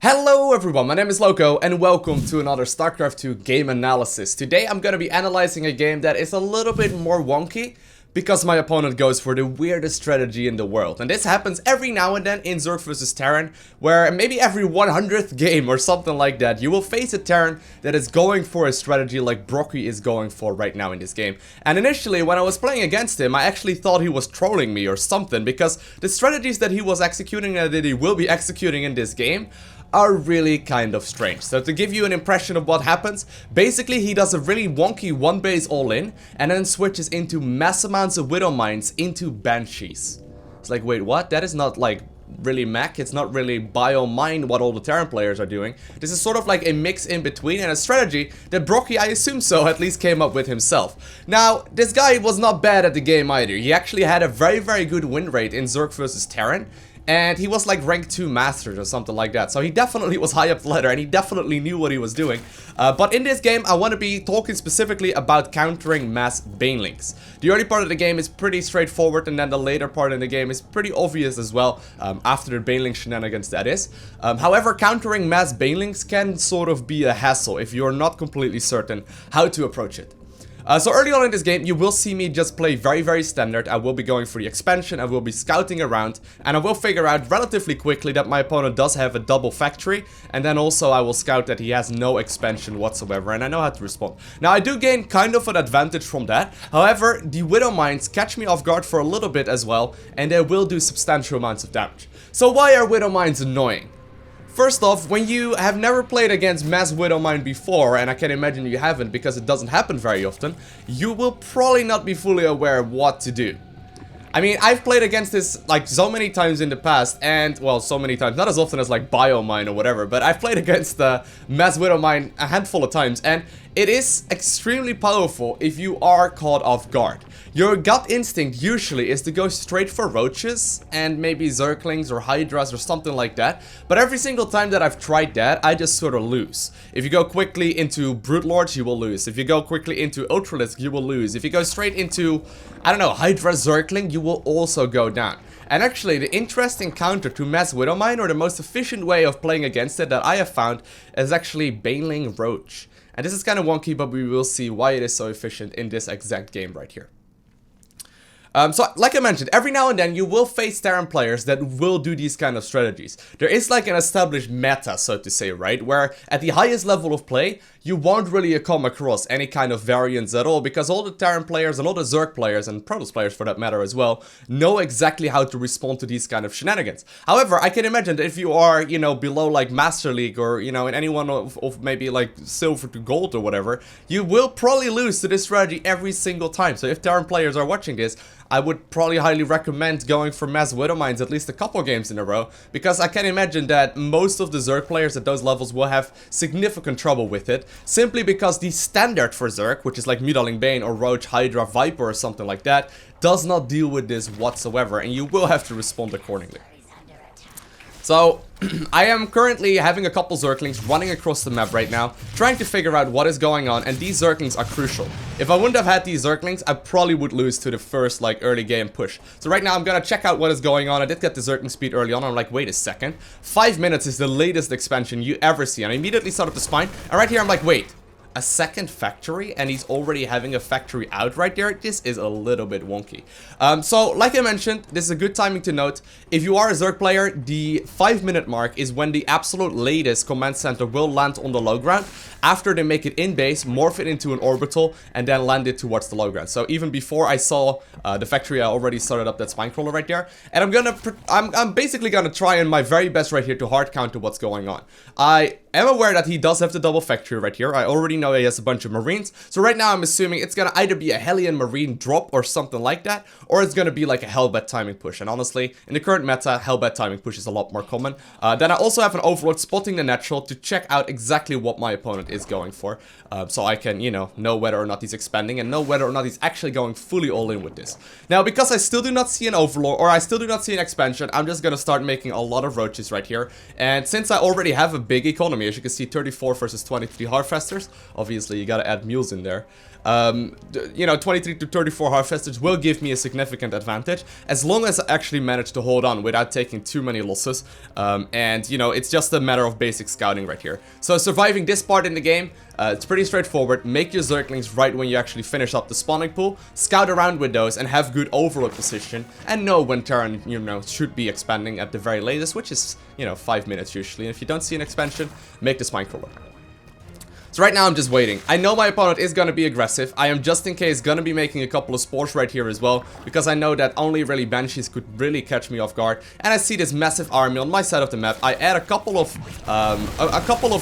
Hello everyone, my name is Lowko and welcome to another StarCraft 2 game analysis. Today I'm gonna be analyzing a game that is a little bit more wonky because my opponent goes for the weirdest strategy in the world. And this happens every now and then in Zerg vs Terran, where maybe every 100th game or something like that, you will face a Terran that is going for a strategy like Brocky is going for right now in this game. And initially, when I was playing against him, I actually thought he was trolling me or something, because the strategies that he was executing and that he will be executing in this game are really kind of strange. So to give you an impression of what happens, basically he does a really wonky one base all in and then switches into mass amounts of Widow Mines into Banshees. It's like, wait, what? That is not like really mech, it's not really bio-mine what all the Terran players are doing. This is sort of like a mix in between and a strategy that Brocky, I assume so, at least came up with himself. Now, this guy was not bad at the game either. He actually had a very good win rate in Zerg vs Terran. And he was like rank 2 masters or something like that. So he definitely was high up the ladder and he definitely knew what he was doing. But in this game, I want to be talking specifically about countering mass Banelings. The early part of the game is pretty straightforward, and then the later part of the game is pretty obvious as well, after the Baneling shenanigans, that is. However, countering mass Banelings can sort of be a hassle if you're not completely certain how to approach it. So early on in this game, you will see me just play very standard. I will be going for the expansion, I will be scouting around, and I will figure out relatively quickly that my opponent does have a double factory, and then also I will scout that he has no expansion whatsoever, and I know how to respond. Now, I do gain kind of an advantage from that. However, the Widow Mines catch me off guard for a little bit as well, and they will do substantial amounts of damage. So why are Widow Mines annoying? First off, when you have never played against mass Widow Mine before, and I can imagine you haven't because it doesn't happen very often, you will probably not be fully aware of what to do. I mean, I've played against this like so many times in the past, and well, so many times, not as often as like Biomine or whatever, but I've played against the mass Widow Mine a handful of times, and it is extremely powerful if you are caught off guard. Your gut instinct usually is to go straight for Roaches and maybe Zerglings or Hydras or something like that, but every single time that I've tried that, I just sort of lose. If you go quickly into Brute Lords, you will lose. If you go quickly into Hydralisk, you will lose. If you go straight into, I don't know, Hydra Zergling, you will also go down. And actually, the interesting counter to mass Widow Mine, or the most efficient way of playing against it that I have found, is actually Baneling Roach. And this is kind of wonky, but we will see why it is so efficient in this exact game right here. So, like I mentioned, every now and then you will face Terran players that will do these kind of strategies. There is like an established meta, so to say, right? Where at the highest level of play, you won't really come across any kind of variants at all, because all the Terran players and all the Zerg players, and Protoss players for that matter as well, know exactly how to respond to these kind of shenanigans. However, I can imagine that if you are, you know, below like Master League or, you know, in any one of maybe like Silver to Gold or whatever, you will probably lose to this strategy every single time. So if Terran players are watching this, I would probably highly recommend going for mass Widow Mines at least a couple games in a row, because I can imagine that most of the Zerg players at those levels will have significant trouble with it, simply because the standard for Zerg, which is like Mutalisks Bane or Roach, Hydra, Viper or something like that, does not deal with this whatsoever, and you will have to respond accordingly. So, I am currently having a couple Zerglings running across the map right now, trying to figure out what is going on, and these Zerglings are crucial. If I wouldn't have had these Zerglings, I probably would lose to the first, like, early game push. So right now, I'm gonna check out what is going on. I did get the Zergling speed early on, I'm like, wait a second. 5 minutes is the latest expansion you ever see, and I immediately started to spine, and right here I'm like, wait. A second factory, and he's already having a factory out right there. This is a little bit wonky. So, like I mentioned, this is a good timing to note. If you are a Zerg player, the 5-minute mark is when the absolute latest command center will land on the low ground, after they make it in base, morph it into an orbital, and then land it towards the low ground. So even before I saw the factory, I already started up that spine crawler right there, and I'm basically gonna try in my very best right here to hard counter what's going on. I am aware that he does have the double factory right here. I already know he has a bunch of Marines, so right now I'm assuming it's gonna either be a Hellion Marine drop or something like that, or it's gonna be like a Hellbat timing push. And honestly, in the current meta, Hellbat timing push is a lot more common. Then I also have an Overlord spotting the natural to check out exactly what my opponent is going for, so I can, you know whether or not he's expanding and know whether or not he's actually going fully all in with this. Now, because I still do not see an Overlord, or I still do not see an expansion, I'm just gonna start making a lot of Roaches right here. And since I already have a big economy, as you can see, 34 versus 23 Harvesters, Obviously, you gotta add mules in there. You know, 23 to 34 harvesters will give me a significant advantage as long as I actually manage to hold on without taking too many losses. And, you know, it's just a matter of basic scouting right here. So surviving this part in the game, it's pretty straightforward. Make your Zerglings right when you actually finish up the spawning pool, scout around with those and have good overload position, and know when Terran, you know, should be expanding at the very latest, which is, you know, 5 minutes usually. And if you don't see an expansion, make the spine crawler. So right now I'm just waiting. I know my opponent is going to be aggressive. I am just in case going to be making a couple of spores right here as well, because I know that only really Banshees could really catch me off guard. And I see this massive army on my side of the map. I add a couple of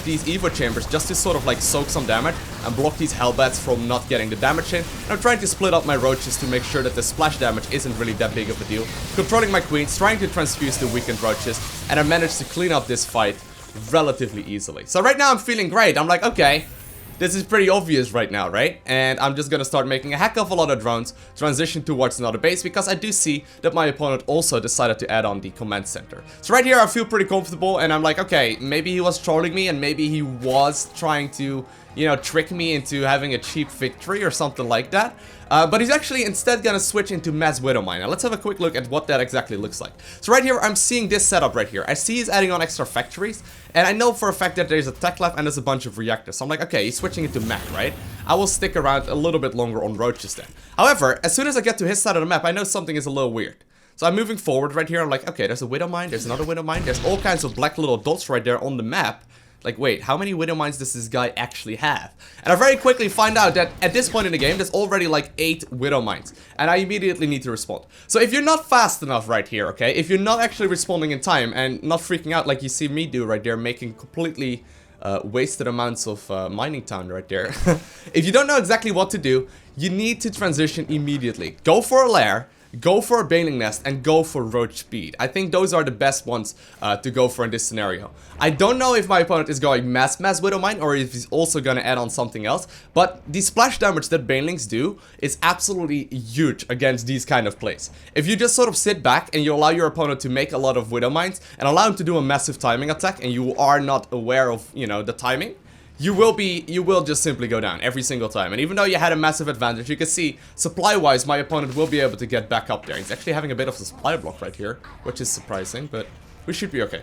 these Evo chambers just to sort of like soak some damage and block these Hellbats from not getting the damage in. And I'm trying to split up my Roaches to make sure that the splash damage isn't really that big of a deal. Controlling my queens, trying to transfuse the weakened Roaches, and I managed to clean up this fight relatively easily. So right now I'm feeling great. I'm like, okay, this is pretty obvious right now, right? And I'm just gonna start making a heck of a lot of drones, transition towards another base, because I do see that my opponent also decided to add on the command center. So right here I feel pretty comfortable, and I'm like, okay, maybe he was trolling me, and maybe he was trying to, you know, trick me into having a cheap victory or something like that. But he's actually instead gonna switch into Mass Widowmine. Now let's have a quick look at what that exactly looks like. So right here, I'm seeing this setup right here. I see he's adding on extra factories, and I know for a fact that there's a tech lab and there's a bunch of reactors. So I'm like, okay, he's switching into mech, right? I will stick around a little bit longer on Roaches then. However, as soon as I get to his side of the map, I know something is a little weird. So I'm moving forward right here. I'm like, okay, there's a Widowmine, there's another Widowmine, there's all kinds of black little dots right there on the map. Like, wait, how many Widowmines does this guy actually have? And I very quickly find out that at this point in the game, there's already like 8 Widowmines. And I immediately need to respond. So if you're not fast enough right here, okay? If you're not actually responding in time and not freaking out like you see me do right there, making completely wasted amounts of mining time right there. If you don't know exactly what to do, you need to transition immediately. Go for a lair. Go for a Baneling Nest and go for Roach Speed. I think those are the best ones to go for in this scenario. I don't know if my opponent is going mass Widowmine or if he's also gonna add on something else, but the splash damage that Banelings do is absolutely huge against these kind of plays. If you just sort of sit back and you allow your opponent to make a lot of Widowmines and allow him to do a massive timing attack and you are not aware of, you know, the timing, you will just simply go down every single time. And even though you had a massive advantage, you can see, supply-wise, my opponent will be able to get back up there. He's actually having a bit of a supply block right here, which is surprising, but we should be okay.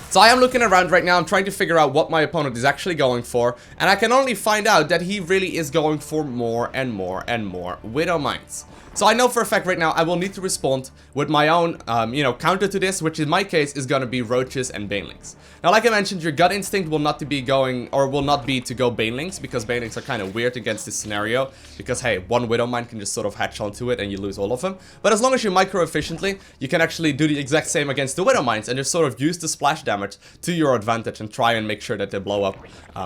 So I am looking around right now, I'm trying to figure out what my opponent is actually going for, and I can only find out that he really is going for more and more and more Widowmines. So I know for a fact right now I will need to respond with my own, you know, counter to this, which in my case is going to be Roaches and Banelings. Now, like I mentioned, your gut instinct will not be to go Banelings, because Banelings are kind of weird against this scenario, because hey, one Widowmine can just sort of hatch onto it and you lose all of them. But as long as you micro efficiently, you can actually do the exact same against the Widowmines and just sort of use the splash damage to your advantage and try and make sure that they blow up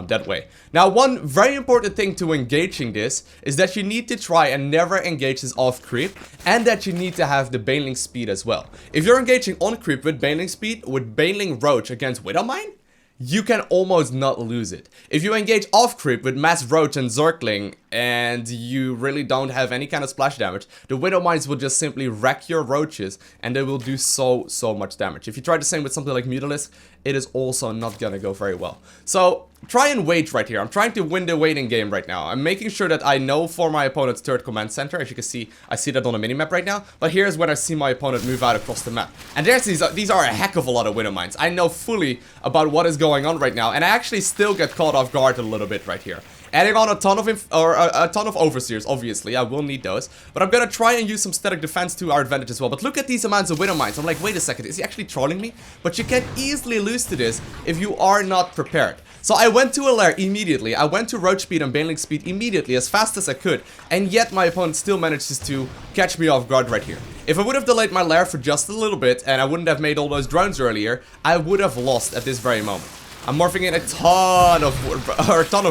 that way. Now, one very important thing to engaging this is that you need to try and never engage this off creep, and that you need to have the Baneling speed as well. If you're engaging on creep with Baneling speed, with Baneling Roach against Widowmine, you can almost not lose it. If you engage off creep with Mass Roach and Zergling and you really don't have any kind of splash damage, the Widowmines will just simply wreck your Roaches and they will do so much damage. If you try the same with something like Mutalisks, it is also not gonna go very well. So try and wait right here. I'm trying to win the waiting game right now. I'm making sure that I know for my opponent's third command center. As you can see, I see that on the minimap right now. But here's when I see my opponent move out across the map. And there's these are a heck of a lot of Widowmines. I know fully about what is going on right now, and I actually still get caught off guard a little bit right here. Adding on a ton of overseers, obviously, I will need those. But I'm gonna try and use some static defense to our advantage as well. But look at these amounts of Widowmines. I'm like, wait a second, is he actually trolling me? But you can easily lose to this if you are not prepared. So I went to a lair immediately. I went to Roach speed and Baneling speed immediately, as fast as I could. And yet my opponent still manages to catch me off guard right here. If I would have delayed my lair for just a little bit, and I wouldn't have made all those drones earlier, I would have lost at this very moment. I'm morphing in a ton of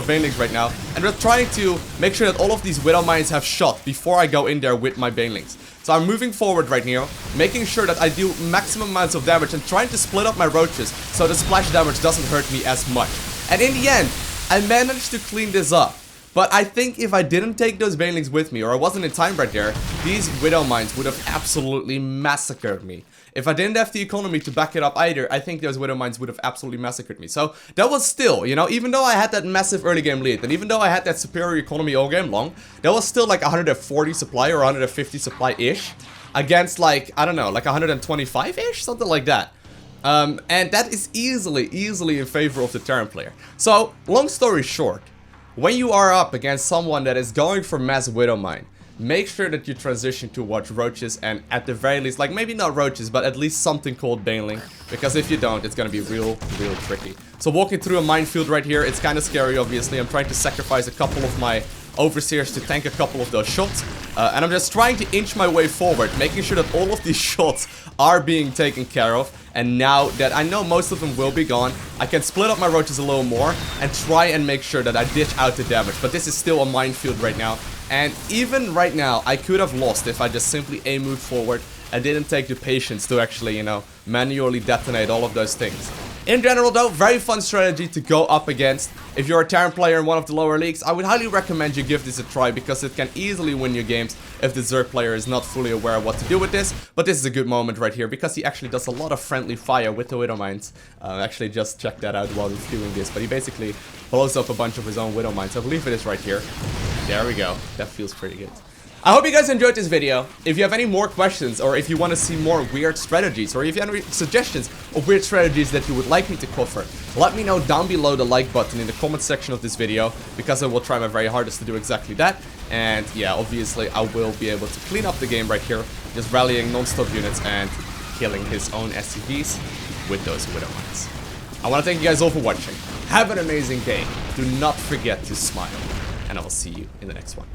Banelings right now, and we're trying to make sure that all of these Widowmines have shot before I go in there with my Banelings. So I'm moving forward right now, making sure that I do maximum amounts of damage and trying to split up my Roaches so the splash damage doesn't hurt me as much. And in the end, I managed to clean this up. But I think if I didn't take those Banelings with me, or I wasn't in time right there, these Widowmines would have absolutely massacred me. if I didn't have the economy to back it up either, I think those Widow Mines would have absolutely massacred me. So that was still, you know, even though I had that massive early game lead, and even though I had that superior economy all game long, that was still like 140 supply or 150 supply-ish against like, I don't know, like 125-ish, something like that. And that is easily in favor of the Terran player. So, long story short, when you are up against someone that is going for mass Widow Mine, make sure that you transition to watch Roaches, and at the very least, like maybe not Roaches, but at least something called Baneling, because if you don't, it's gonna be real tricky. So walking through a minefield right here, it's kind of scary, obviously. I'm trying to sacrifice a couple of my overseers to tank a couple of those shots, and I'm just trying to inch my way forward, making sure that all of these shots are being taken care of. And now that I know most of them will be gone, I can split up my Roaches a little more and try and make sure that I dish out the damage. But this is still a minefield right now, and even right now I could have lost if I just simply moved forward and didn't take the patience to actually, you know, manually detonate all of those things. In general though, very fun strategy to go up against. If you're a Terran player in one of the lower leagues, I would highly recommend you give this a try, because it can easily win you games if the Zerg player is not fully aware of what to do with this. But this is a good moment right here, because he actually does a lot of friendly fire with the Widow Mines. Actually just checked that out while he's doing this, but he basically blows up a bunch of his own Widow Mines. I believe it is right here. There we go. That feels pretty good. I hope you guys enjoyed this video. If you have any more questions, or if you want to see more weird strategies, or if you have any suggestions of weird strategies that you would like me to cover, let me know down below the like button in the comment section of this video, because I will try my very hardest to do exactly that. And yeah, obviously I will be able to clean up the game right here, just rallying non-stop units and killing his own SCVs with those Widow Mines. I want to thank you guys all for watching. Have an amazing day. Do not forget to smile, and I will see you in the next one.